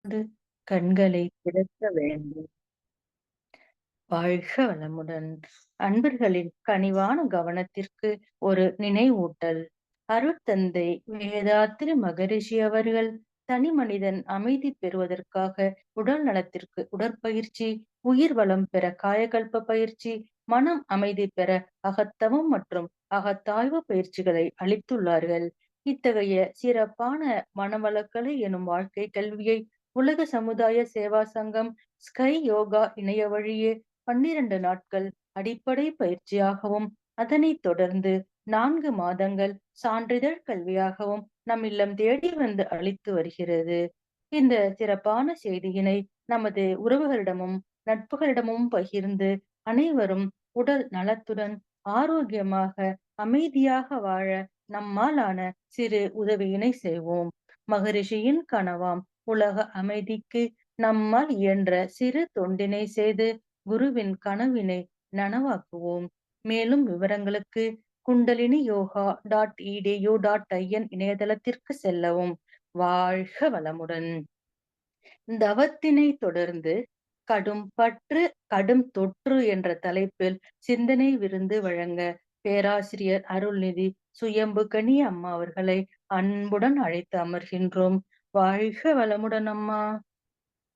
வந்து கண்களை திறக்க வேண்டும். வாழ்க வளமுடன். அன்பர்களின் கனிவான கவனத்திற்கு ஒரு நினைவூட்டல். அருட்தந்தை வேதாத்திரி மகரிஷி அவர்கள் தனி மனிதன் அமைதி பெறுவதற்காக உடல் நலத்திற்கு உடற்பயிற்சி, உயிர் வளம் பெற காயகல்ப பயிற்சி, மனம் அமைதி பெற அகத்தவம் மற்றும் அகத்தாய்வு பயிற்சிகளை அளித்துள்ளார்கள். இத்தகைய சிறப்பான மனவளக்கலை எனும் வாழ்க்கை கல்வியை உலக சமுதாய சேவா சங்கம் ஸ்கை யோகா இணைய வழியே 12 நாட்கள் அடிப்படை பயிற்சியாகவும், அதனைத் தொடர்ந்து 4 மாதங்கள் சான்றிதழ் கல்வியாகவும் நம் இல்லம் தேடி வந்து அளித்து வருகிறது. இந்த சிறப்பான செய்தியினை நமது உறவுகளிடமும், நட்புகளிடமும் பகிர்ந்து அனைவரும் உடல் நலத்துடன், ஆரோக்கியமாக, அமைதியாக வாழ நம்மாலான சிறு உதவியினை செய்வோம். மகரிஷியின் கனவாம் உலக அமைதிக்கு நம்மால் இயன்ற சிறு தொண்டினை செய்து குருவின் கனவினை நனவாக்குவோம். மேலும் விவரங்களுக்கு குண்டலினி யோகா .edu.in இணையதளத்திற்கு செல்லவும். வாழ்க வளமுடன். தவத்தினை தொடர்ந்து கடும் பற்று கடும் தொற்று என்ற தலைப்பில் சிந்தனை விருந்து வழங்க பேராசிரியர் அருள்நிதி சுயம்புகனி அம்மா அவர்களை அன்புடன் அழைத்து அமர்கின்றோம். வாழ்க வளமுடன் அம்மா.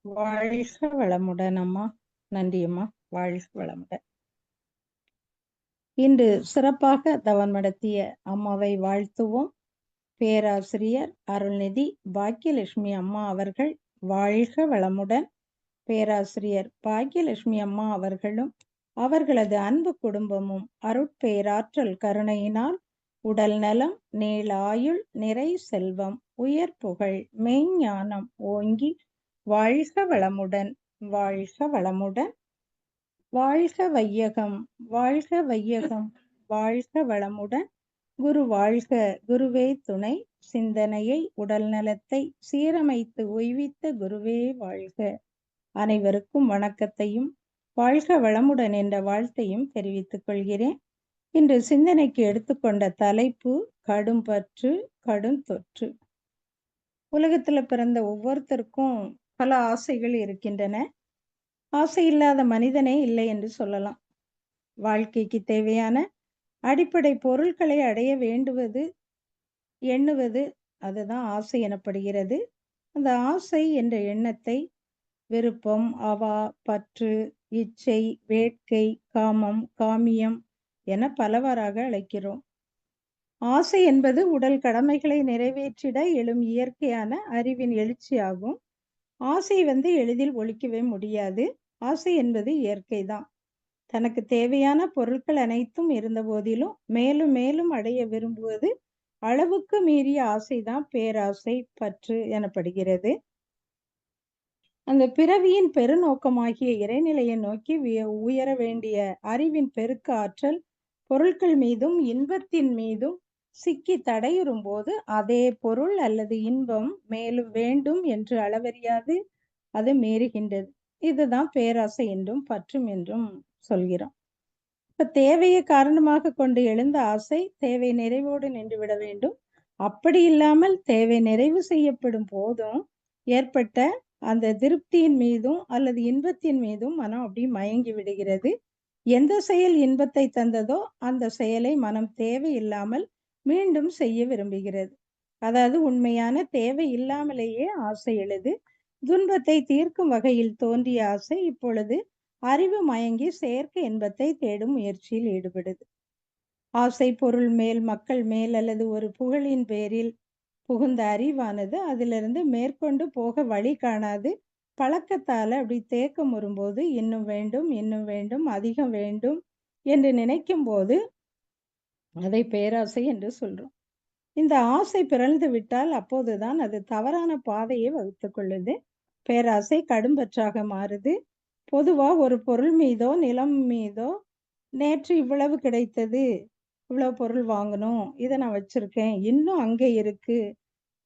வாழ்க வளமுடன் அம்மா. நன்றி அம்மா. வாழ்க வளமுடன். இன்று சிறப்பாக தவம் நடத்திய அம்மாவை வாழ்த்துவோம். பேராசிரியர் அருள்நிதி பாக்கியலட்சுமி அம்மா அவர்கள் வாழ்க வளமுடன். பேராசிரியர் பாக்கியலட்சுமி அம்மா அவர்களும் அவர்களது அன்பு குடும்பமும் அருட்பேராற்றல் கருணையினால் உடல் நலம், நீளாயுள், நிறை செல்வம், உயர் புகழ், மெய்ஞானம் ஓங்கி வாழ்க வளமுடன், வாழ்க வளமுடன். வாழ்க வையகம், வாழ்க வையகம், வாழ்க வளமுடன். குரு வாழ்க, குருவே துணை. சிந்தனையை, உடல் நலத்தை சீரமைத்து உய்வித்த குருவே வாழ்க. அனைவருக்கும் வணக்கத்தையும் வாழ்க வளமுடன் என்ற வாழ்த்தையும் தெரிவித்துக் கொள்கிறேன். இன்று சிந்தனைக்கு எடுத்துக்கொண்ட தலைப்பு கடும் பற்று கடும் தொற்று. உலகத்துல பிறந்த ஒவ்வொருத்தருக்கும் பல ஆசைகள் இருக்கின்றன. ஆசை இல்லாத மனிதனே இல்லை என்று சொல்லலாம். வாழ்க்கைக்கு தேவையான அடிப்படை பொருட்களை அடைய வேண்டுவது, எண்ணுவது, அதுதான் ஆசை எனப்படுகிறது. அந்த ஆசை என்ற எண்ணத்தை விருப்பம், அவா, பற்று, இச்சை, வேட்கை, காமம், காமியம் என பலவாறாக அழைக்கிறோம். ஆசை என்பது உடல் கடமைகளை நிறைவேற்றிட எழும் இயற்கையான அறிவின் எழுச்சியாகும். ஆசை எளிதில் ஒழிக்கவே முடியாது. ஆசை என்பது இயற்கைதான். தனக்கு தேவையான பொருட்கள் அனைத்தும் இருந்த போதிலும் மேலும் மேலும் அடைய விரும்புவது அளவுக்கு மீறிய ஆசைதான் பேராசை, பற்று எனப்படுகிறது. அந்த பிறவியின் பெருநோக்கமாகிய இறைநிலையை நோக்கி உயர வேண்டிய அறிவின் பெருக்க ஆற்றல் பொருட்கள் மீதும் இன்பத்தின் மீதும் சிக்கி தடையுறும் போது அதே பொருள் அல்லது இன்பம் மேலும் வேண்டும் என்று அளவறியாது அது மீறுகின்றது. இதுதான் பேராசை என்றும் பற்றும் என்றும் சொல்கிறோம். இப்ப தேவையை காரணமாக கொண்டு எழுந்த ஆசை தேவை நிறைவோடு நின்றுவிட வேண்டும். அப்படி இல்லாமல் தேவை நிறைவு செய்யப்படும் போதும் ஏற்பட்ட அந்த திருப்தியின் மீதும் அல்லது இன்பத்தின் மீதும் மனம் அப்படி மயங்கி விடுகிறது. எந்த செயல் இன்பத்தை தந்ததோ அந்த செயலை மனம் தேவையில்லாமல் மீண்டும் செய்ய விரும்புகிறது. அதாவது உண்மையான தேவை இல்லாமலேயே ஆசை எழுது. துன்பத்தை தீர்க்கும் வகையில் தோன்றிய ஆசை இப்பொழுது அறிவு மயங்கி செயற்கை இன்பத்தை தேடும் முயற்சியில் ஈடுபடுது. ஆசை பொருள் மேல், மக்கள் மேல் அல்லது ஒரு புகழின் பேரில் புகுந்த அறிவானது அதிலிருந்து மேற்கொண்டு போக வழி காணாது பழக்கத்தால அப்படி தேக்கம் வரும்போது இன்னும் வேண்டும், இன்னும் வேண்டும், அதிகம் வேண்டும் என்று நினைக்கும் போது அதை பேராசை என்று சொல்றோம். இந்த ஆசை பிறழ்ந்து விட்டால் அப்போதுதான் அது தவறான பாதையை வகுத்து கொள்ளுது. பேராசை கடும்பற்றாக மாறுது. பொதுவா ஒரு பொருள் மீதோ நிலம் மீதோ நேற்று இவ்வளவு கிடைத்தது, இவ்வளவு பொருள் வாங்கணும், இதை நான் வச்சிருக்கேன், இன்னும் அங்கே இருக்கு,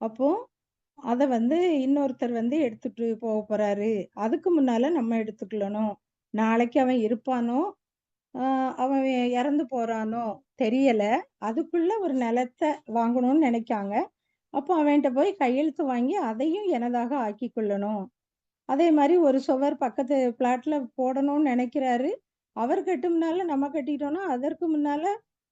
அப்போ அதை இன்னொருத்தர் எடுத்துட்டு போக போறாரு, அதுக்கு முன்னால நம்ம எடுத்துக்கணும், நாளைக்கு அவன் இருப்பானோ அவன் இறந்து போறானோ தெரியல, அதுக்குள்ள ஒரு நிலத்தை வாங்கணும்னு நினைக்காங்க. அப்போ அவன்கிட்ட போய் கையெழுத்து வாங்கி அதையும் எனதாக ஆக்கி கொள்ளணும். அதே மாதிரி ஒரு சுவர் பக்கத்து பிளாட்ல போடணும்னு நினைக்கிறாரு. அவர் கட்டும்னால நம்ம கட்டிட்டோம்னா அதற்கு முன்னால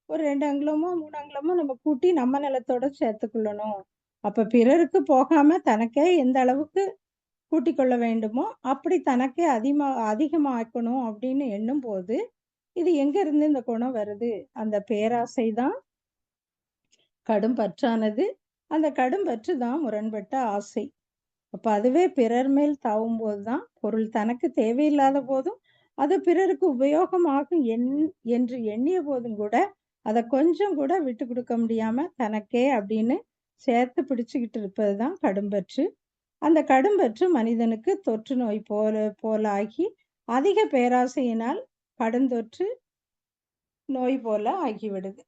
ஒரு 2 அங்குலமோ 3 அங்குலமோ நம்ம கூட்டி நம்ம நிலத்தோட சேர்த்துக்கொள்ளணும். அப்ப பிறருக்கு போகாம தனக்கே எந்த அளவுக்கு கூட்டிக் கொள்ள வேண்டுமோ அப்படி தனக்கே அதிகமாக்கணும் அப்படின்னு எண்ணும்போது இது எங்க இருந்து இந்த குணம் வருது? அந்த பேராசை தான் கடும் பற்றானது. அந்த கடும் பற்று தான் முரண்பட்ட ஆசை. அப்ப அதுவே பிறர் மேல் தாவும்போது தான் பொருள் தனக்கு தேவையில்லாத போதும் அது பிறருக்கு உபயோகமாகும் என்று எண்ணிய போதும் கூட அதை கொஞ்சம் கூட விட்டு கொடுக்க முடியாம தனக்கே அப்படின்னு சேர்த்து பிடிச்சுக்கிட்டு இருப்பது தான் கடும்பற்று. அந்த கடும்பற்று மனிதனுக்கு தொற்று நோய் போல ஆகி அதிக பேராசையினால் கடுந்தொற்று நோய் போல ஆகிவிடுது.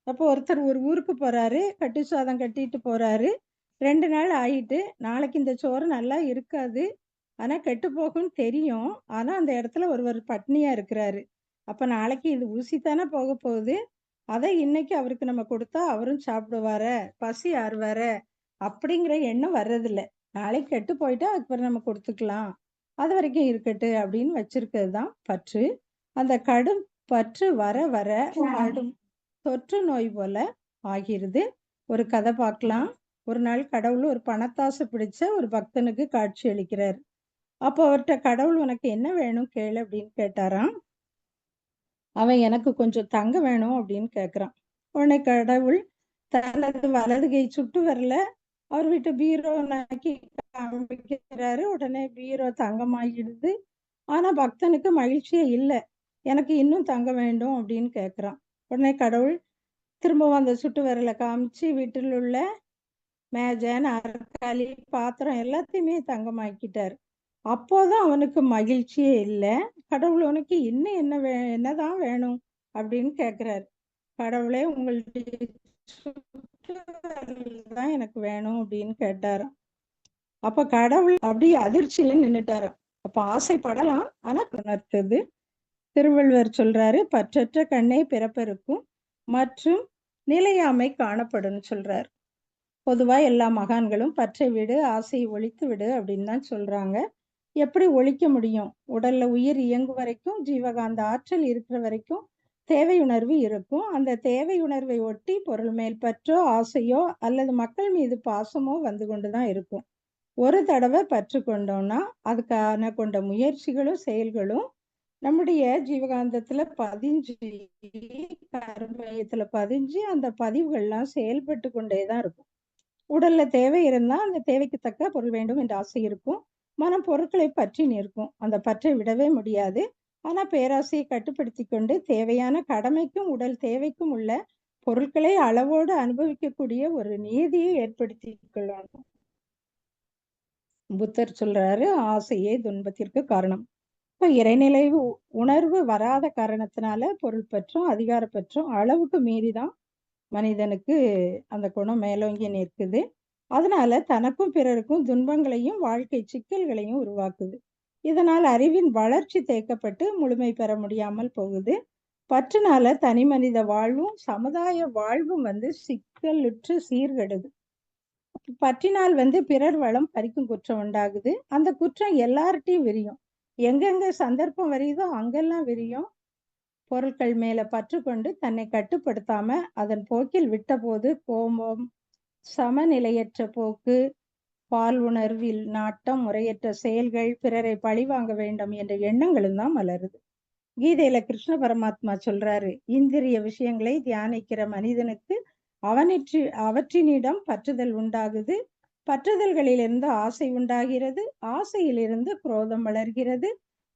அப்போ ஒருத்தர் ஒரு ஊருக்கு போறாரு, கட்டு சாதம் கட்டிட்டு போறாரு. 2 நாள் ஆயிட்டு, நாளைக்கு இந்த சோறு நல்லா இருக்காது. ஆனா கெட்டு போகும்னு தெரியும். ஆனா அந்த இடத்துல ஒருவர் பட்னியா இருக்கிறாரு. அப்ப நாளைக்கு இது ஊசி தானே போக போகுது. அத இன்னைக்கு அவருக்கு நம்ம கொடுத்தா அவரும் சாப்பிடுவார, பசி ஆறுவார அப்படிங்கிற எண்ணம் வர்றதில்ல. நாளைக்கு கெட்டு போயிட்டா அதுக்கப்புறம் நம்ம கொடுத்துக்கலாம். அது வரைக்கும் இருக்கட்டு அப்படின்னு வச்சிருக்கிறது தான் பற்று. அந்த கடும் பற்று வர வர கடும் தொற்று நோய் போல ஆகிறது. ஒரு கதை பார்க்கலாம். ஒரு நாள் கடவுள் ஒரு பணத்தாசை பிடிச்ச ஒரு பக்தனுக்கு காட்சி அளிக்கிறார். அப்போ அவர்கிட்ட கடவுள் உனக்கு என்ன வேணும் கேளு அப்படின்னு கேட்டாராம். அவன் எனக்கு கொஞ்சம் தங்கம் வேணும் அப்படின்னு கேட்குறான். உடனே கடவுள் தனது வலது கை சுட்டு வரல அவர் வீட்டு பீரோ நக்கி காமிக்கிறாரு. உடனே பீரோ தங்கமாகிடுது. ஆனா பக்தனுக்கு மகிழ்ச்சியே இல்லை. எனக்கு இன்னும் தங்கம் வேண்டும் அப்படின்னு கேட்குறான். உடனே கடவுள் திரும்பவும் அந்த சுட்டு விரலை காமிச்சு வீட்டில் உள்ள மேஜை, நாற்காலி, பாத்திரம் எல்லாத்தையுமே தங்கமாக்கிட்டார். அப்போதான் அவனுக்கு மகிழ்ச்சியே இல்லை. கடவுள் உனக்கு இன்னும் என்னதான் வேணும் அப்படின்னு கேட்கிறாரு. கடவுளே உங்களுடைய சுட்டு விரல் தான் எனக்கு வேணும் அப்படின்னு கேட்டாராம். அப்ப கடவுள் அப்படியே அதிர்ச்சியில நின்னுட்டாராம். அப்ப ஆசைப்படலாம், ஆனா உணர்த்தது. திருவள்ளுவர் சொல்றாரு, பற்றற்ற கண்ணே பிறப்பருக்கும் மற்றும் நிலையாமை காணப்படும் சொல்றார். பொதுவா எல்லா மகான்களும் பற்றை விடு, ஆசையை ஒழித்து விடு அப்படின்னு தான் சொல்றாங்க. எப்படி ஒழிக்க முடியும்? உடல்ல உயிர் இயங்கும் வரைக்கும், ஜீவகாந்த ஆற்றல் இருக்கிற வரைக்கும் தேவையுணர்வு இருக்கும். அந்த தேவையுணர்வை ஒட்டி பொருள் மேல் பற்றோ ஆசையோ அல்லது மக்கள் மீது பாசமோ வந்து கொண்டுதான் இருக்கும். ஒரு தடவை பற்று கொண்டோம்னா அதுக்கான கொண்ட முயற்சிகளும் செயல்களும் நம்முடைய ஜீவகாந்தத்துல பதிஞ்சு, கருமையத்துல பதிஞ்சு அந்த பதிவுகள்லாம் செயல்பட்டு கொண்டேதான் இருக்கும். உடல்ல தேவை இருந்தா அந்த தேவைக்கு தக்க பொருள் வேண்டும் என்ற ஆசை இருக்கும். மனம் பொருட்களை பற்றி நிற்கும். அந்த பற்றை விடவே முடியாது. ஆனா பேராசையை கட்டுப்படுத்தி கொண்டு தேவையான கடமைக்கும் உடல் தேவைக்கும் உள்ள பொருட்களை அளவோடு அனுபவிக்கக்கூடிய ஒரு நீதியை ஏற்படுத்தி கொள்ளணும். புத்தர் சொல்றாரு, ஆசையே துன்பத்திற்கு காரணம். இப்ப இறைநிலை உணர்வு வராத காரணத்தினால பொருள் பற்றும் அதிகார பற்றும் அளவுக்கு மீறிதான் மனிதனுக்கு அந்த குணம் மேலோங்கி நிற்குது. அதனால தனக்கும் பிறருக்கும் துன்பங்களையும் வாழ்க்கை சிக்கல்களையும் உருவாக்குது. இதனால் அறிவின் வளர்ச்சி தேக்கப்பட்டு முழுமை பெற முடியாமல் போகுது. பற்றுனால தனி மனித வாழ்வும் சமுதாய வாழ்வும் சிக்கலுற்று சீர்கெடுது. பற்றினால் பிறர் வளம் பறிக்கும் குற்றம் உண்டாகுது. அந்த குற்றம் எல்லார்ட்டையும் விரியும். எங்கெங்க சந்தர்ப்பம் வருதோ அங்கெல்லாம் விரியும். பொருட்கள் மேல பற்று கொண்டு தன்னை கட்டுப்படுத்தாம அதன் போக்கில் விட்டபோது கோபம், சமநிலையற்ற போக்கு, பால் உணர்வில் நாட்டம், முறையற்ற செயல்கள், பிறரை பழிவாங்க வேண்டும் என்ற எண்ணங்களும் தான் மலருது. கீதையில கிருஷ்ண பரமாத்மா சொல்றாரு, இந்திரிய விஷயங்களை தியானிக்கிற மனிதனுக்கு அவற்றினிடம் பற்றுதல் உண்டாகுது. பற்றுதல்களிலிருந்து ஆசை உண்டாகிறது. ஆசையிலிருந்து குரோதம் வளர்கிறது.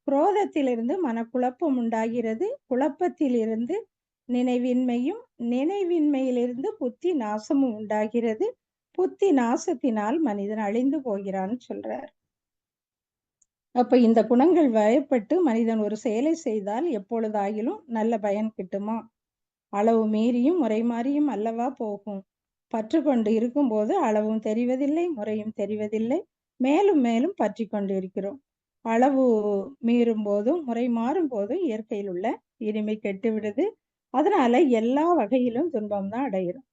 குரோதத்திலிருந்து மனக்குழப்பம் உண்டாகிறது. குழப்பத்திலிருந்து நினைவின்மையும், நினைவின்மையிலிருந்து புத்தி நாசமும் உண்டாகிறது. புத்தி நாசத்தினால் மனிதன் அழிந்து போகிறான்னு சொல்றார். அப்ப இந்த குணங்கள் வயப்பட்டு மனிதன் ஒரு செயலை செய்தால் எப்பொழுதாகிலும் நல்ல பயன் கிட்டுமா? அளவு மீறியும் முறை மாறியும் அல்லவா போகும். பற்று கொண்டு இருக்கும்போது அளவும் தெரிவதில்லை, முறையும் தெரிவதில்லை. மேலும் மேலும் பற்றி கொண்டு இருக்கிறோம். அளவு மீறும் போதும் முறை மாறும் போதும் இயற்கையில் உள்ள இனிமை கெட்டு விடுது. அதனால எல்லா வகையிலும் துன்பம் தான் அடைகிறோம்.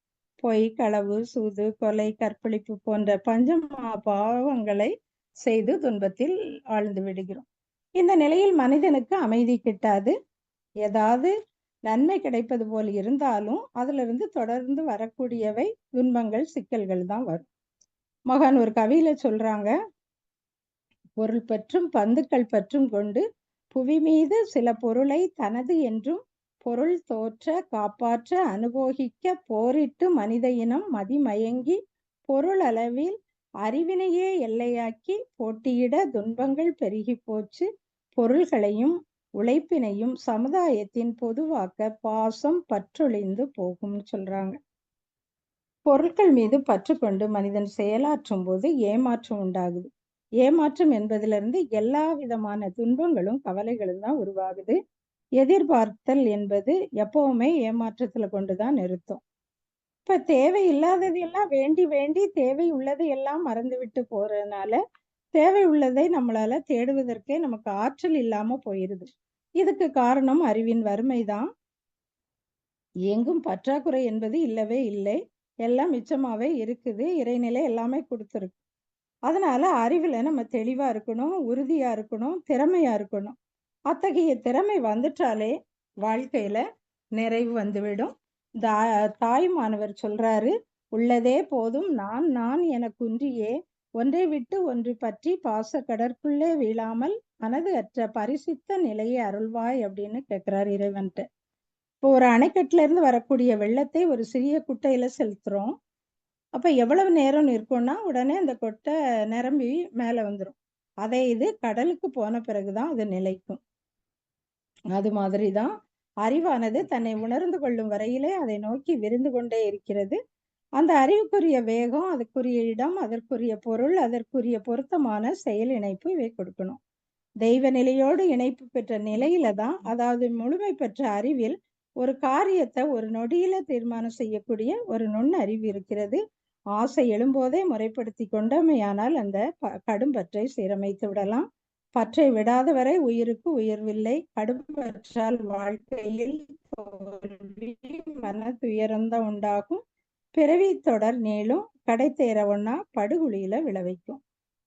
பொய், களவு, சூது, கொலை, கற்பழிப்பு போன்ற பஞ்சமா பாவங்களை செய்து துன்பத்தில் ஆழ்ந்து விடுகிறோம். இந்த நிலையில் மனிதனுக்கு அமைதி கிட்டாது. ஏதாவது நன்மை கிடைப்பது போல் இருந்தாலும் அதிலிருந்து தொடர்ந்து வரக்கூடியவை துன்பங்கள், சிக்கல்கள் தான் வரும். மகான் ஒரு கவியில சொல்றாங்க, பொருள் பற்றும் பந்துக்கள் பற்றும் கொண்டு புவி மீது சில பொருளை தனது என்றும் பொருள் தோற்ற காப்பாற்ற அனுபோகிக்க போரிட்டு மனித இனம் மதிமயங்கி பொருள் அளவில் அறிவினையே எல்லையாக்கி போட்டியிட துன்பங்கள் பெருகி போச்சு. பொருள்களையும் உழைப்பினையும் சமுதாயத்தின் பொதுவாக்க பாசம் பற்றொழிந்து போகும்னு சொல்றாங்க. பொருட்கள் மீது பற்று கொண்டு மனிதன் செயலாற்றும் போது ஏமாற்றம் உண்டாகுது. ஏமாற்றம் என்பதிலிருந்து எல்லா விதமான துன்பங்களும் கவலைகளும் தான் உருவாகுது. எதிர்பார்த்தல் என்பது எப்பவுமே ஏமாற்றத்துல கொண்டுதான் நிறுத்தும். இப்ப தேவை இல்லாததையெல்லாம் வேண்டி வேண்டி தேவை உள்ளதை எல்லாம் மறந்துவிட்டு போறதுனால தேவை உள்ளதை நம்மளால தேடுவதற்கே நமக்கு ஆற்றல் இல்லாம போயிருது. இதுக்கு காரணம் அறிவின் வறுமைதான். எங்கும் பற்றாக்குறை என்பது இல்லவே இல்லை. எல்லாம் மிச்சமாவே இருக்குது. இறைநிலை எல்லாமே கொடுத்துருக்கு. அதனால அறிவுல நம்ம தெளிவா இருக்கணும், உறுதியா இருக்கணும், திறமையா இருக்கணும். அத்தகைய திறமை வந்துட்டாலே வாழ்க்கையில நிறைவு வந்துவிடும். தாயுமானவர் சொல்றாரு, உள்ளதே போதும் நான் நான் என குன்றியே ஒன்றை விட்டு ஒன்று பற்றி பாச கடற்குள்ளே வீழாமல் மனது அற்ற பரிசுத்த நிலையை அருள்வாய் அப்படின்னு கேட்கிறாரு இறைவன்ட்டு. இப்போ ஒரு அணைக்கட்டுல இருந்து வரக்கூடிய வெள்ளத்தை ஒரு சிறிய குட்டையில செலுத்துறோம். அப்ப எவ்வளவு நேரம் நிற்கும்னா உடனே அந்த கொட்டை நிரம்பி மேல வந்துடும். அதே இது கடலுக்கு போன பிறகுதான் அது நிலைக்கும். அது மாதிரிதான் அறிவானது தன்னை உணர்ந்து கொள்ளும் வரையிலே அதை நோக்கி விரிந்து கொண்டே இருக்கிறது. அந்த அறிவுக்குரிய வேகம், அதுக்குரிய இடம், அதற்குரிய பொருள், அதற்குரிய பொருத்தமான செயல் இணைப்பு இவை கொடுக்கணும். தெய்வ நிலையோடு இணைப்பு பெற்ற நிலையில தான், அதாவது முழுமை பெற்ற அறிவில் ஒரு காரியத்தை ஒரு நொடியில தீர்மானம் செய்யக்கூடிய ஒரு நுண் அறிவு இருக்கிறது. ஆசை எழும்போதே முறைப்படுத்தி கொண்டமையானால் அந்த கடும் பற்றை சீரமைத்து விடலாம். பற்றை விடாதவரை உயிருக்கு உயர்வில்லை. கடும் பற்றால் வாழ்க்கையில் தோல்வி, மன துயரம்தான் உண்டாகும். பிறவி தொடர் நீளும், கடை தேர ஒண்ணா படுகுழியில விளைவிக்கும்.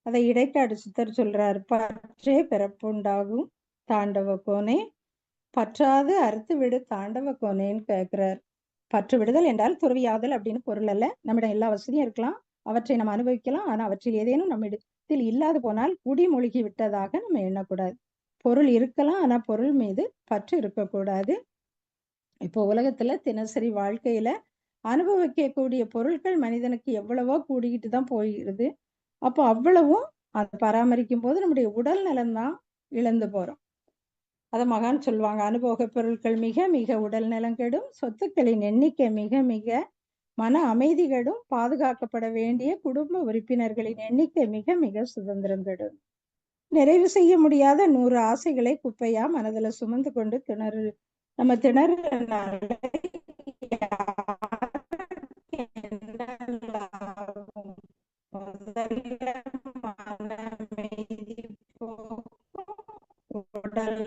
அதை இடைக்காடு சித்தர் சொல்றாரு, பற்றே பிறப்புண்டாகும் தாண்டவ கோனே, பற்றாது அறுத்து விடு தாண்டவ கோனேன்னு கேட்கிறார். பற்று விடுதல் என்றால் துறவியாதல் அப்படின்னு பொருள் அல்ல. நம்மிடம் எல்லா வசதியும் இருக்கலாம், அவற்றை நம்ம அனுபவிக்கலாம். ஆனா அவற்றில் ஏதேனும் நம்மிடத்தில் இல்லாது போனால் குடிமூழ்கி விட்டதாக நம்ம எண்ணக்கூடாது. பொருள் இருக்கலாம், ஆனா பொருள் மீது பற்று இருக்கக்கூடாது. இப்போ உலகத்துல தினசரி வாழ்க்கையில அனுபவிக்கக்கூடிய பொருட்கள் மனிதனுக்கு எவ்வளவோ கூடிக்கிட்டு தான் போயிடுது. அப்போ அவ்வளவும் அதை பராமரிக்கும் போது நம்முடைய உடல் நலம்தான் இழந்து போறோம். அதை மகான் சொல்லுவாங்க, அனுபவ பொருட்கள் மிக மிக உடல் நலம் கெடும், சொத்துக்களின் எண்ணிக்கை மிக மிக மன அமைதி கெடும், பாதுகாக்கப்பட வேண்டிய குடும்ப உறுப்பினர்களின் எண்ணிக்கை மிக மிக சுதந்திரம் கெடும். நிறைவு செய்ய முடியாத 100 ஆசைகளை குப்பையா மனதுல சுமந்து கொண்டு நம்ம திணறனால உடல்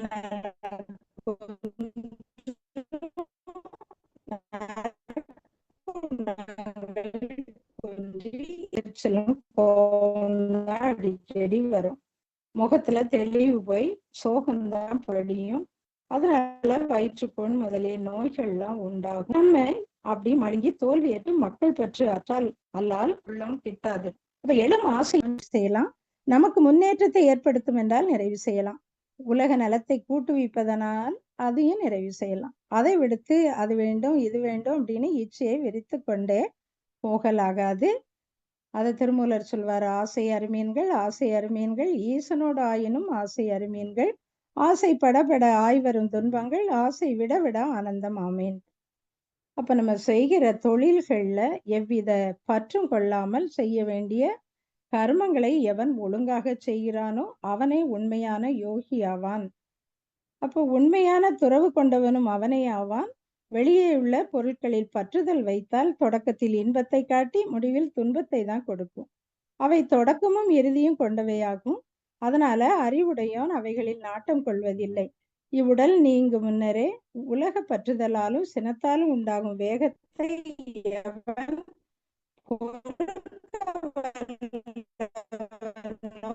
அடிக்கடி வரும். முகத்துல தெளிவு போய் சோகம்தான் படியும். அதனால வயிற்றுப்புண் முதலிய நோய்கள்லாம் உண்டாகும். நம்ம அப்படி மழுங்கி தோல்வியேற்று மக்கள் பற்று அற்றால் அல்லால் உள்ளம் கிட்டாது. அப்ப எழும் ஆசை செய்யலாம், நமக்கு முன்னேற்றத்தை ஏற்படுத்தும் என்றால் நிறைவு செய்யலாம். உலக நலத்தை கூட்டுவிப்பதனால் அதையும் நிறைவு செய்யலாம். அதை விடுத்து அது வேண்டும் இது வேண்டும் அப்படின்னு இச்சையை விரித்து கொண்டே போகலாகாது. அதை திருமூலர் சொல்வார், ஆசை அருமீன்கள் ஆசை அருமீன்கள் ஈசனோடு ஆயினும் ஆசை அருமீன்கள் ஆசை படபட ஆய்வரும் துன்பங்கள் ஆசை விட விட ஆனந்தம் ஆமேன். அப்ப நம்ம செய்கிற தொழில்கள்ல எவ்வித பற்றும் கொள்ளாமல் செய்ய வேண்டிய கர்மங்களை எவன் ஒழுங்காக செய்கிறானோ அவனே உண்மையான யோகி ஆவான். அப்போ உண்மையான துறவு கொண்டவனும் அவனே ஆவான். வெளியே உள்ள பொருட்களில் பற்றுதல் வைத்தால் தொடக்கத்தில் இன்பத்தை காட்டி முடிவில் துன்பத்தை தான் கொடுக்கும். அவை தொடக்கமும் இறுதியும் கொண்டவையாகும். அதனால அறிவுடையோன் அவைகளில் நாட்டம் கொள்வதில்லை. இவ்வுடல் நீங்கு முன்னரே உலக பற்றுதலாலும் சினத்தாலும் உண்டாகும் வேகத்தை பாவத்தை எவன் பொறுக்கவல்லவனோ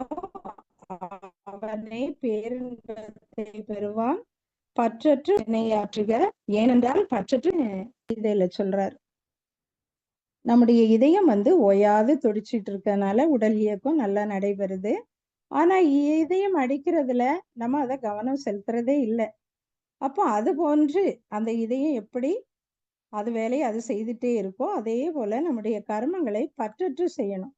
அவனே பேரின்பத்தை பெறுவான். பற்றற்று வினையாற்றுக. ஏனென்றால் பற்றற்று இதில சொல்றார். நம்முடைய இதயம் ஓயாது துடிச்சிட்டு இருக்கனால உடல் இயக்கம் நல்லா நடைபெறுது. ஆனா இதயம் அடிக்கிறதுல நம்ம அதை கவனம் செலுத்துறதே இல்லை. அப்போ அது போன்று அந்த இதயம் எப்படி அது வேலையை அது செய்துட்டே இருக்கோ, அதே போல நம்முடைய கர்மங்களை பற்றற்று செய்யணும்.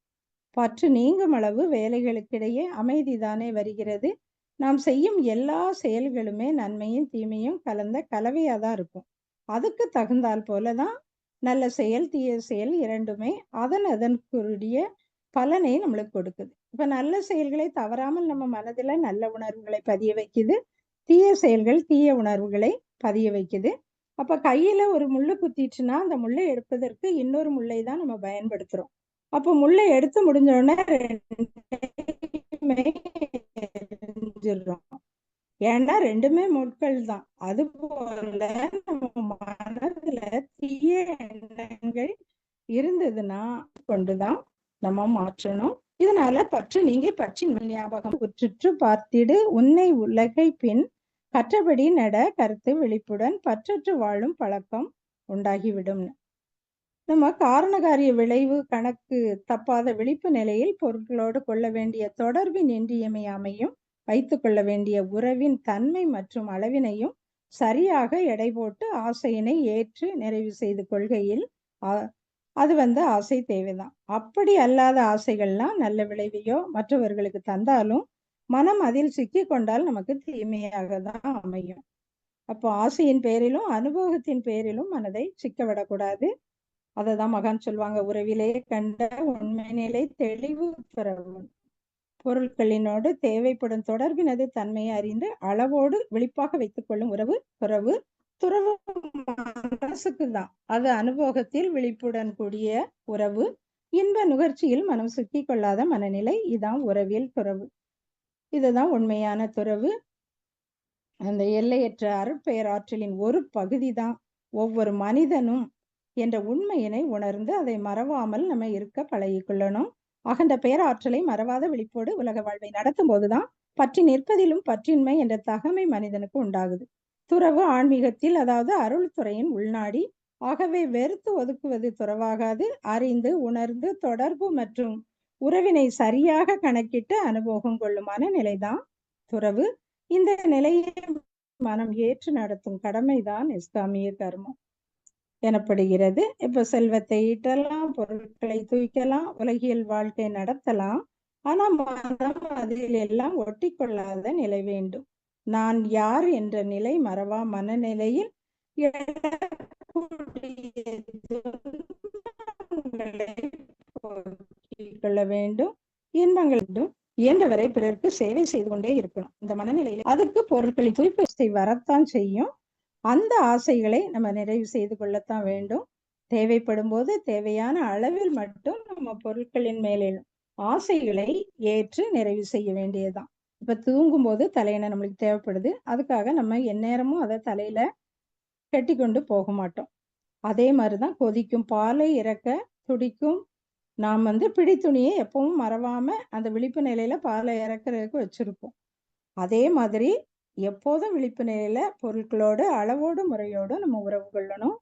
பற்று நீங்கும் அளவு வேலைகளுக்கிடையே அமைதி தானே வருகிறது. நாம் செய்யும் எல்லா செயல்களுமே நன்மையும் தீமையும் கலந்த கலவையா தான் இருக்கும். அதுக்கு தகுந்தால் போலதான் நல்ல செயல் தீய செயல் இரண்டுமே அதற்குரிய பலனை நம்மளுக்கு கொடுக்குது. இப்ப நல்ல செயல்களை தவறாமல் நம்ம மனதுல நல்ல உணர்வுகளை பதிய வைக்குது, தீய செயல்கள் தீய உணர்வுகளை பதிய வைக்குது. அப்ப கையில ஒரு முள்ளு குத்திட்டுனா அந்த முள்ளை எடுப்பதற்கு இன்னொரு முள்ளை தான் நம்ம பயன்படுத்துறோம். அப்போ முள்ளை எடுத்து முடிஞ்ச உடனே எரிஞ்சிடுறோம். ஏன்னா ரெண்டுமே முட்கள் தான். அது போல நம்ம மனதுல தீய எண்ணங்கள் இருந்ததுன்னா கொண்டுதான் நம்ம மாற்றணும். இதனால பற்று நீங்கி பற்றின் ஞாபகம் உற்றுற்று பார்த்திடு உன்னை உலகை பின் கற்றபடி நட கருத்து விழிப்புடன் பற்றற்று வாழும் பழக்கம் உண்டாகிவிடும். நம்ம காரணகாரிய விளைவு கணக்கு தப்பாத விழிப்பு நிலையில் பொருட்களோடு கொள்ள வேண்டிய தொடர்பின் இன்றியமையாமையும் வைத்துக் கொள்ள வேண்டிய உறவின் தன்மை மற்றும் அளவினையும் சரியாக எடை போட்டு ஆசையினை ஏற்று நிறைவு செய்து கொள்கையில் அது ஆசை தேவைதான். அப்படி அல்லாத ஆசைகள்லாம் நல்ல விளைவையோ மற்றவர்களுக்கு தந்தாலும் மனம் அதில் சிக்கி கொண்டால் நமக்கு தீமையாக தான் அமையும். அப்போ ஆசையின் பேரிலும் அனுபவத்தின் பேரிலும் மனதை சிக்க விடக்கூடாது. அததான் மகான் சொல்லுவாங்க, உறவிலே கண்ட உண்மை நிலை தெளிவு பெறவும் பொருட்களினோடு தேவைப்படும் தொடர்பினது தன்மையை அறிந்து அளவோடு விழிப்பாக வைத்துக் கொள்ளும் உறவு துறவு. துறவு மனசுக்கு தான், அது அனுபவத்தில் விழிப்புடன் கூடிய உறவு. இன்ப நுகர்ச்சியில் மனம் சிக்கி கொள்ளாத மனநிலை, இதான் உறவியல் துறவு. இதுதான் உண்மையான துறவு. அந்த எல்லையற்ற அருட்பெயராற்றலின் ஒரு பகுதி தான் ஒவ்வொரு மனிதனும் என்ற உண்மையினை உணர்ந்து அதை மறவாமல் நம்ம இருக்க பழகிக்கொள்ளணும். அகண்ட பேராற்றலை மறவாத விழிப்போடு உலக வாழ்வை நடத்தும் போதுதான் பற்றி நிற்பதிலும் பற்றின்மை என்ற தகமை மனிதனுக்கு உண்டாகுது. துறவு ஆன்மீகத்தில், அதாவது அருள் துறையின் உள்நாடி. ஆகவே வெறுத்து ஒதுக்குவது துறவாகாது. அறிந்து உணர்ந்து தொடர்பு மற்றும் உறவினை சரியாக கணக்கிட்டு அனுபவம் கொள்ளுமான நிலைதான் துறவு. இந்த நிலையை மனம் ஏற்று நடத்தும் கடமைதான் இஸ்லாமிய கர்மம் எனப்படுகிறது. இப்ப செல்வத்தை ஈட்டலாம், பொருட்களை தூக்கலாம், உலகியல் வாழ்க்கை நடத்தலாம். ஆனா மனம் அதில் எல்லாம் ஒட்டி கொள்ளாத நிலை வேண்டும். நான் யார் என்ற நிலை மறவா மனநிலையில் கொள்ள வேண்டும். இன்பங்கள் இயன்றவரை பிறருக்கு சேவை செய்து கொண்டே இருக்கணும். இந்த மனநிலையில் அதுக்கு பொருட்களை தூய்மை வரத்தான் செய்யும். அந்த ஆசைகளை நம்ம நிறைவு செய்து கொள்ளத்தான் வேண்டும். தேவைப்படும் போது தேவையான அளவில் மட்டும் நம்ம பொருட்களின் மேலே ஆசைகளை ஏற்று நிறைவு செய்ய வேண்டியதுதான். இப்ப தூங்கும் போது தலையணை நம்மளுக்கு தேவைப்படுது, அதுக்காக நம்ம எந்நேரமும் அதை தலையில கட்டி கொண்டு போக மாட்டோம். அதே மாதிரிதான் கொதிக்கும் பாலை இறக்க துடிக்கும் நாம் பிடி துணியை எப்பவும் மறவாம அந்த விழிப்பு நிலையில பாலை இறக்குறதுக்கு வச்சிருப்போம். அதே மாதிரி எப்போதும் விழிப்பு நிலையில பொருட்களோடு அளவோடு முறையோடு நம்ம உறவு கொள்ளணும்.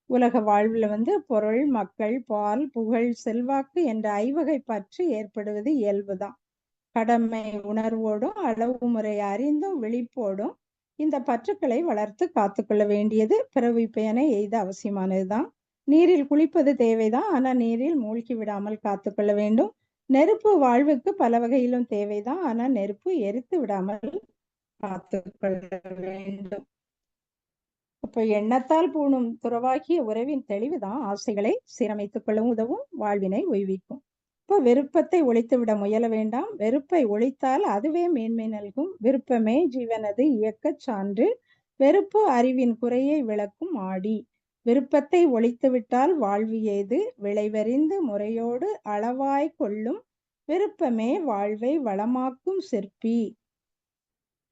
உலக வாழ்வுல பொருள், மக்கள், பால், புகழ், செல்வாக்கு என்ற ஐவகை பற்று ஏற்படுவது இயல்புதான். கடமை உணர்வோடும் அளவு முறை அறிந்தும் விழிப்போடும் இந்த பற்றுக்களை வளர்த்து காத்துக்கொள்ள வேண்டியது பிறவி பயனை எய்த அவசியமானதுதான். நீரில் குளிப்பது தேவைதான், ஆனா நீரில் மூழ்கி விடாமல் காத்துக்கொள்ள வேண்டும். நெருப்பு வாழ்வுக்கு பல வகையிலும் தேவைதான், ஆனா நெருப்பு எரித்து விடாமல் காத்துக்கொள்ள வேண்டும். அப்ப எண்ணத்தால் பூணும் துறவாகிய உறவின் தெளிவுதான் ஆசைகளை சீரமைத்துக் கொள்ளவும் உதவும், வாழ்வினை ஓய்விக்கும். இப்போ வெறுப்பத்தை ஒழித்து விட முயல வேண்டாம். வெறுப்பை ஒழித்தால் அதுவே மேன்மை நல்கும். விருப்பமே ஜீவனது இயக்கச் சான்று. வெறுப்பு அறிவின் குறையை விளக்கும் ஆடி. விருப்பத்தை ஒழித்து விட்டால் வாழ்வு ஏது. விளைவறிந்து முறையோடு அளவாய் கொள்ளும் விருப்பமே வாழ்வை வளமாக்கும் சிற்பி.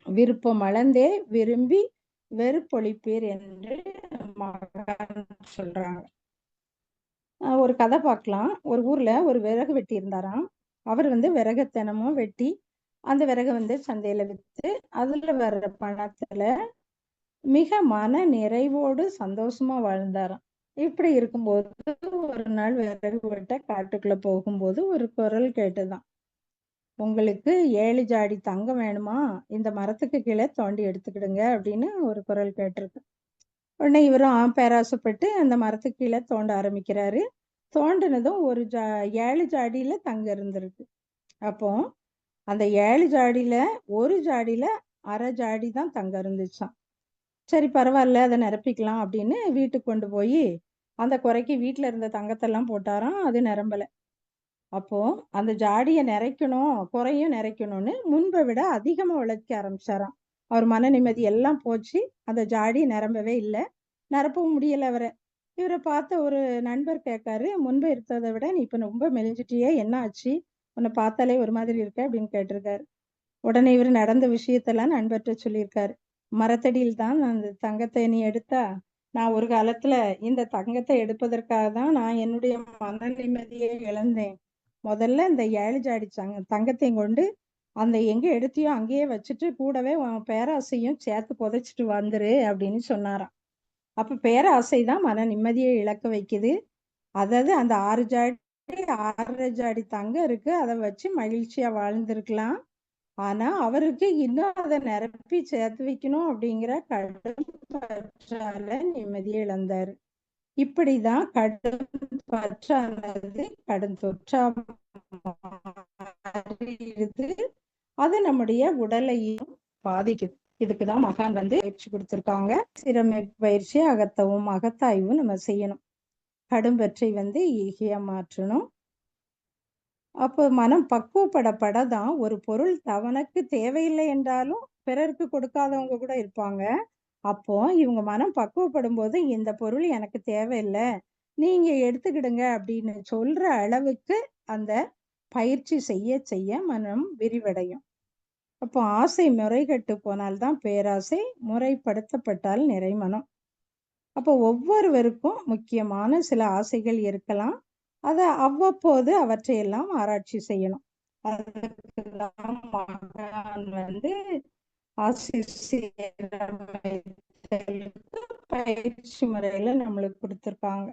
விருப்பம் அளந்தே விரும்பி வெறுப்பொழிப்பீர் என்று மகான் சொல்றாங்க. ஒரு கதை பார்க்கலாம். ஒரு ஊர்ல ஒரு விறகு வெட்டி இருந்தாராம். அவர் வந்து விறக தினமும் வெட்டி, அந்த விறக வந்து சந்தையில வித்து, அதுல வர்ற பணத்துல மிக மன நிறைவோடு சந்தோஷமா வாழ்ந்தாராம். இப்படி இருக்கும்போது, ஒரு நாள் விறகு வெட்ட காட்டுக்குள்ள போகும்போது ஒரு குரல் கேட்டுதாம். "உங்களுக்கு 7 ஜாடி தங்கம் வேணுமா? இந்த மரத்துக்கு கீழ தோண்டி எடுத்துக்கிடுங்க" அப்படின்னு ஒரு குரல் கேட்டிருக்கு. உடனே இவரும் பேராசைப்பட்டு அந்த மரத்துக்கு கீழ தோண்ட ஆரம்பிக்கிறாரு. தோண்டுனதும் 7 ஜாடியில தங்கம் இருந்திருக்கு. அப்போ அந்த 7 ஜாடியில, 1 ஜாடியில 1/2 ஜாடி தான் தங்கம் இருந்துச்சாம். சரி பரவால்ல, அத நிரப்பிக்கலாம் அப்படின்னு வீட்டுக்கு கொண்டு போயி, அந்த குறைக்கு வீட்ல இருந்த தங்கத்தெல்லாம் போட்டாராம். அது நிரம்பல. அப்போ அந்த ஜாடிய நிறைக்கணும், குறையும் நிறைக்கணும்னு முன்ப விட அதிகமா உழைக்க ஆரம்பிச்சாராம். அவர் மன நிம்மதி எல்லாம் போச்சு. அந்த ஜாடி நிரம்பவே இல்ல. நிரப்பவும் முடியல அவர. இவர பார்த்த ஒரு நண்பர் கேட்காரு, "முன்பு இருந்தத விட நீ இப்ப ரொம்ப மெலிஞ்சிட்டியே, என்ன ஆச்சு? உன்ன பார்த்தாலே ஒரு மாதிரி இருக்க" அப்படின்னு கேட்டிருக்காரு. உடனே இவரு நடந்த விஷயத்தெல்லாம் நண்பர்ட்ட சொல்லியிருக்காரு. "மரத்தடியில் தான் அந்த தங்கத்த நீ எடுத்தா? நான் ஒரு காலத்துல இந்த தங்கத்த எடுப்பதற்காக தான் நான் என்னுடைய மன நிம்மதியை இழந்தேன். முதல்ல இந்த 7 ஜாடி தங்கத்தையும் கொண்டு அந்த எங்க எடுத்தியோ அங்கேயே வச்சுட்டு கூடவே உன் பேராசையும் சேர்த்து புதைச்சிட்டு வந்துரு" அப்படின்னு சொன்னாராம். அப்ப பேராசை தான் மன நிம்மதியை இழக்க வைக்குது. அதாவது அந்த 6 ஜாடி 6 ஜாடி தங்கம் இருக்கு. அத வச்சு மகிழ்ச்சியா வாழ்ந்திருக்கலாம். ஆனா, அவருக்கு இன்னும் அத நிரப்பி சேர்த்து வைக்கணும் அப்படிங்கிற கடும் பற்றால நிம்மதிய இழந்தாரு. இப்படிதான் கடும் பற்றானது கடும் தொற்றா மாறிடுது. அது நம்முடைய உடலையும் பாதிக்குது. இதுக்கு தான் மகான் வந்து பயிற்சி குடுத்திருக்காங்க. சிரமைப்பு பயிற்சி, அகத்தவும், அகத்தாய்வும் நம்ம செய்யணும். கடும் பற்றை வந்து ஈகையா மாற்றணும். அப்போ மனம் பக்குவப்பட தான் ஒரு பொருள் தனக்கு தேவையில்லை என்றாலும் பிறருக்கு கொடுக்காதவங்க கூட இருப்பாங்க. அப்போ இவங்க மனம் பக்குவப்படும்போது, "இந்த பொருள் எனக்கு தேவையில்ல. நீங்க எடுத்துக்கிடுங்க" அப்படின்னு சொல்ற அளவுக்கு அந்த பயிற்சி செய்ய செய்ய மனம் விரிவடையும். அப்போ ஆசை முறைகெட்டு போனால் தான் பேராசை, முறைப்படுத்தப்பட்டால் நிறைமனம். அப்போ ஒவ்வொருவருக்கும் முக்கியமான சில ஆசைகள் இருக்கலாம். அத அவ்வப்போது அவற்றையெல்லாம் ஆராய்ச்சி செய்யணும். அதுக்கு தான் மகான் வந்து ஆசி சீரமைத்தலுக்கு பயிற்சி முறையில நம்மளுக்கு குடுத்துருக்காங்க.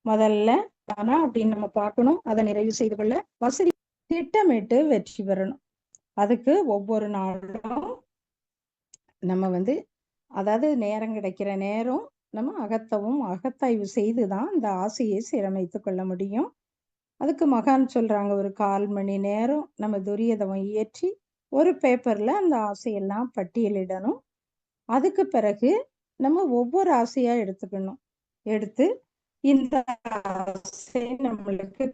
முதல்ல ஆனா அப்படின்னு நம்ம பார்க்கணும். அத நிறைவு செய்து கொள்ள வசதி திட்டமிட்டு வெற்றி பெறணும். அதுக்கு ஒவ்வொரு நாளும் நம்ம வந்து அதாவது நேரம் கிடைக்கிற நேரம் நம்ம அகத்தவும், அகத்தாய்வு செய்து தான் இந்த ஆசையை சீரமைத்துக் கொள்ள முடியும். அதுக்கு மகான் சொல்றாங்க, ஒரு 1/4 மணி நேரம் நம்ம துரியதவம் இயற்றி, ஒரு பேப்பர்ல அந்த ஆசையெல்லாம் பட்டியலிடணும். அதுக்கு பிறகு நம்ம ஒவ்வொரு ஆசையா எடுத்துக்கணும். எடுத்து இந்த ஆசை நம்மளுக்கு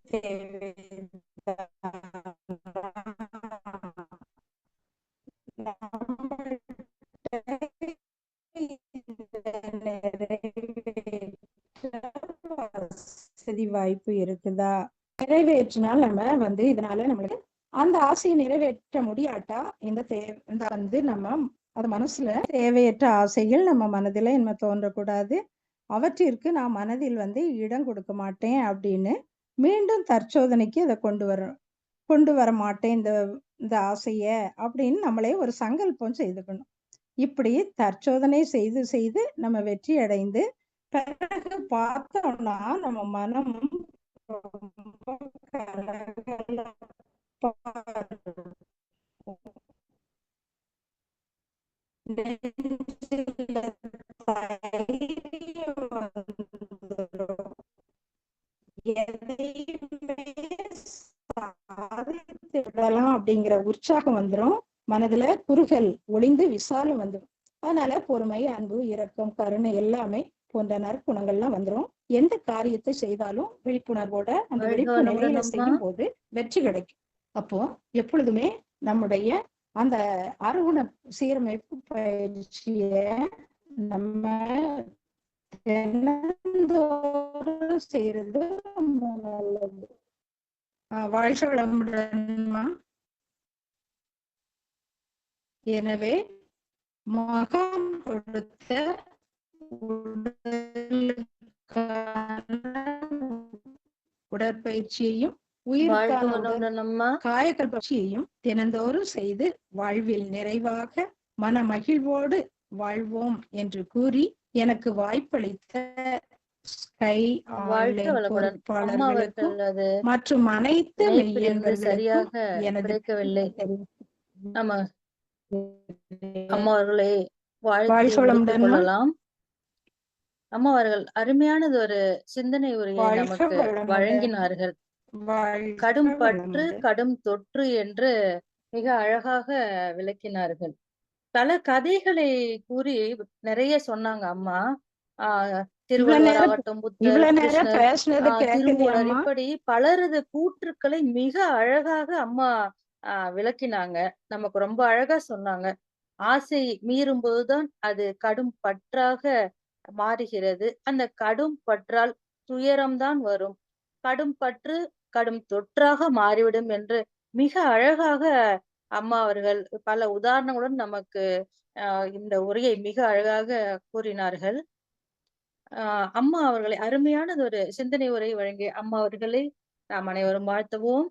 வசதி வாய்ப்பு இருக்குதா? நிறைவேற்றினால் நம்ம வந்து இதனால நம்மளுக்கு அந்த ஆசையை நிறைவேற்ற முடியாட்டா இந்த வந்து நம்ம அது மனசுல தேவையற்ற ஆசைகள் நம்ம மனதில இனிமே தோன்றக்கூடாது. அவற்றிற்கு நான் மனதில் வந்து இடம் கொடுக்க மாட்டேன் அப்படின்னு மீண்டும் தற்சோதனைக்கு அத கொண்டு வர மாட்டேன் இந்த ஆசைய அப்படின்னு நம்மளே ஒரு சங்கல்பம் செய்துக்கணும். இப்படி தற்சோதனை செய்து செய்து நம்ம வெற்றி அடைந்து பிறகு பார்த்தோம்னா நம்ம மனம் ரொம்ப கலகலப்பா இருக்கும். நெஞ்சில தைரியம் வந்துரும். எதையுமே சாதித்து விடலாம் அப்படிங்கிற உற்சாகம் வந்துரும். மனதுல குறுகல் ஒளிந்து விசாலம் வந்துரும். அதனால பொறுமை, அன்பு, இரக்கம், கருணை எல்லாமே போன்ற நற்குணங்கள்லாம் வந்துரும். எந்த காரியத்தை செய்தாலும் விழிப்புணர்வோட அந்த வாழ்க விழிப்பு வளமுடன் நிலையில அம்மா. செய்யும் போது வெற்றி கிடைக்கும். அப்போ எப்பொழுதுமே நம்முடைய அந்த அருகுண சீரமைப்பு பயிற்சிய நம்ம தினந்தோறும் செய்யறது ரொம்ப நல்லது. வாழ்க வளமுடன்மா. எனவே மகான் கொடுத்த உடலுக்கான உடற்பயிற்சியையும் வாழ்க உயிர்க்கான வளமுடன் அம்மா. காயக்கல்ப பயிற்சியையும் தினந்தோறும் செய்து வாழ்வில் நிறைவாக மன மகிழ்வோடு வாழ்வோம் என்று கூறி எனக்கு வாய்ப்பளித்த ஸ்கை வாழ்க ஆன்லைன் வளமுடன். அம்மா பொறுப்பாளர்களுக்கும் அவர்கள் அது மற்றும் அனைத்து இணைப்பிலிருந்து மெய்யன்பர்களுக்கும் சரியாக எனது கிடைக்கவில்லை. தெரிவித்துக் ஆமா, அம்மா அவர்களை வாழ்த்தி வாழ்க முடித்துக் வளமுடன். கொள்ளலாம். அம்மா அவர்கள் அருமையானது ஒரு சிந்தனை உரையை வாழ்க நமக்கு வளமுடன். வழங்கினார்கள். வாழ்க கடும் பற்று, வளமுடன். கடும் தொற்று என்று மிக அழகாக விளக்கினார்கள். பல கதைகளை கூறி நிறைய சொன்னாங்க அம்மா. திருவள்ளுவர் ஆகட்டும், புத்தர், இவ்வளவு நேரம் கிருஷ்ணர், பேசுனது திருமூலர், கேக்குதியாம்மா? இப்படி பலரது கூற்றுக்களை மிக அழகாக அம்மா விளக்கினாங்க. நமக்கு ரொம்ப அழகா சொன்னாங்க. ஆசை மீறும் போதுதான் அது கடும் பற்றாக மாறுகிறது. அந்த கடும் பற்றால் துயரம்தான் வரும். கடும் பற்று கடும் தொற்றாக மாறிவிடும் என்று மிக அழகாக அம்மா அவர்கள் பல உதாரணங்களுடன் நமக்கு இந்த உரையை மிக அழகாக கூறினார்கள். அம்மா அவர்களை அருமையானது ஒரு சிந்தனை உரை வழங்கிய அம்மா அவர்களை நாம் அனைவரும் வாழ்த்துவோம்.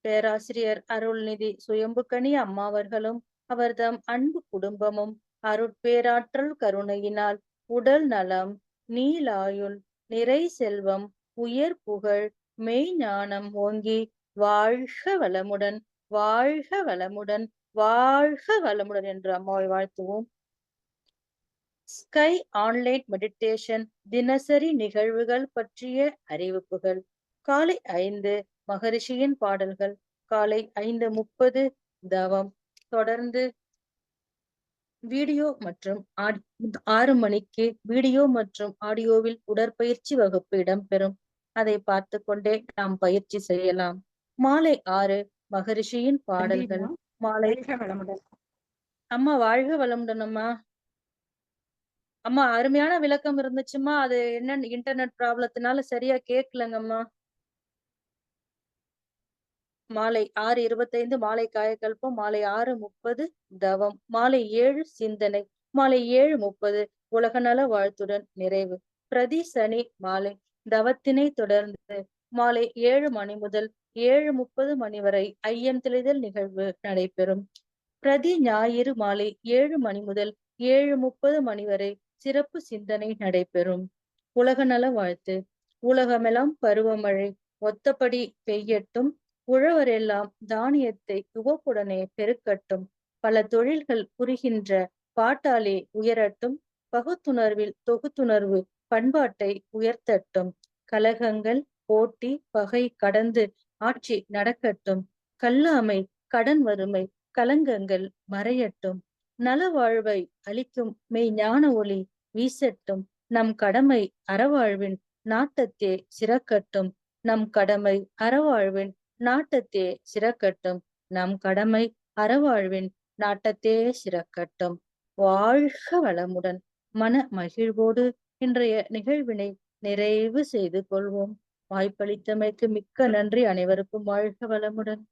பேராசிரியர் அருள்நிதி சுயம்புக்கனி அம்மா அவர்களும் அவர்தம் அன்பு குடும்பமும் அருட்பேராற்றல் கருணையினால் உடல் நலம், நீலாயுள், நிறை செல்வம், உயர் புகழ், மெய் ஞானம் ஓங்கி வாழ்க வளமுடன், வாழ்க வளமுடன், வாழ்க வளமுடன் என்று அம்மாவை வாழ்த்துவோம். ஸ்கை ஆன்லைன் மெடிடேஷன் தினசரி நிகழ்வுகள் பற்றிய அறிவிப்புகள். காலை 5 மகரிஷியின் பாடல்கள், காலை 5:30 தவம், தொடர்ந்து வீடியோ மற்றும் 6 மணிக்கு வீடியோ மற்றும் ஆடியோவில் உடற்பயிற்சி வகுப்பு இடம்பெறும். அதை பார்த்து கொண்டே நாம் பயிற்சி செய்யலாம். மாலை 6 மகரிஷியின் பாடல்கள். மாலை அம்மா வாழ்க வளமுடன் அம்மா. அம்மா அருமையான விளக்கம் இருந்துச்சுமா. அது என்னன்னு இன்டர்நெட் ப்ராப்ளத்தினால சரியா கேட்கலங்கம்மா. மாலை 6:25 மாலை காயக்கல்பம், மாலை 6:30 தவம், மாலை 7 சிந்தனை, மாலை 7:30 உலகநல வாழ்த்துடன் நிறைவு. பிரதி சனி மாலை தவத்தினை தொடர்ந்து மாலை 7 மணி முதல் 7:30 மணி வரை ஐயம் தெளிதல் நிகழ்வு நடைபெறும். பிரதி ஞாயிறு மாலை 7 மணி முதல் 7:30 மணி வரை சிறப்பு சிந்தனை நடைபெறும். உலகநல வாழ்த்து. உலகமெல்லாம் பருவமழை ஒத்தபடி பெய்யட்டும். உழவரெல்லாம் தானியத்தை உவப்புடனே பெருக்கட்டும். பல தொழில்கள் புரிகின்ற பாட்டாளி உயரட்டும். பகுத்துணர்வில் தொகுத்துணர்வு பண்பாட்டை உயர்த்தட்டும். கலகங்கள், போட்டி, பகை கடந்து ஆட்சி நடக்கட்டும். கல்லாமை, கடன் வறுமை, கலங்கங்கள் மறையட்டும். நலவாழ்வை அளிக்கும் மெய் ஞான ஒளி வீசட்டும். நம் கடமை அறவாழ்வின் நாட்டத்தே சிறக்கட்டும். நம் கடமை அறவாழ்வின் நாட்டத்தே சிறக்கட்டும். நம் கடமை அறவாழ்வின் நாட்டத்தே சிறக்கட்டும். வாழ்க வளமுடன். மன மகிழ்வோடு இன்றைய நிகழ்வினை நிறைவு செய்து கொள்வோம். வாய்ப்பளித்தமைக்கு மிக்க நன்றி. அனைவருக்கும் வாழ்க வளமுடன்.